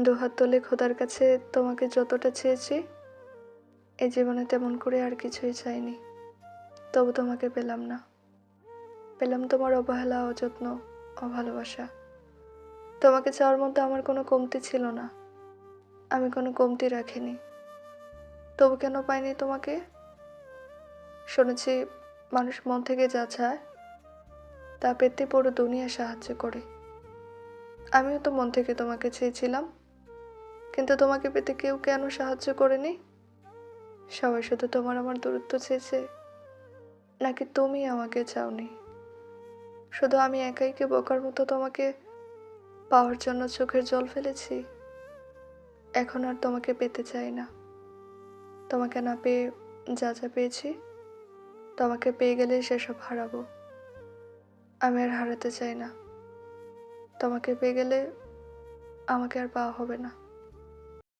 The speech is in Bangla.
দুহাত তুলে খোদার কাছে তোমাকে যতটা চেয়েছি, এই জীবনে তেমন করে আর কিছুই চাইনি। তবু তোমাকে পেলাম না। পেলাম তোমার অবহেলা, অযত্ন, অভালোবাসা। তোমাকে চাওয়ার মধ্যে আমার কোনো কমতি ছিল না। আমি কোনো কমতি রাখিনি। তবু কেন পাইনি তোমাকে? শুনেছি মানুষ মন থেকে যা চায় তা পেতে পুরো দুনিয়া সাহায্য করে। আমিও তো মন থেকে তোমাকে চেয়েছিলাম, কিন্তু তোমাকে পেতে কেউ কেন সাহায্য করেনি? সবাই শুধু তোমার আমার দূরত্ব চেয়েছে, নাকি তুমি আমাকে চাওনি? শুধু আমি একাই কি বোকার মতো তোমাকে পাওয়ার জন্য চোখের জল ফেলেছি? এখন আর তোমাকে পেতে চাই না। তোমাকে না পেয়ে যা যা পেয়েছি, তোমাকে পেয়ে গেলে সেসব হারাবো। আমি আর হারাতে চাই না। তোমাকে পেয়ে গেলে আমাকে আর পাওয়া হবে না।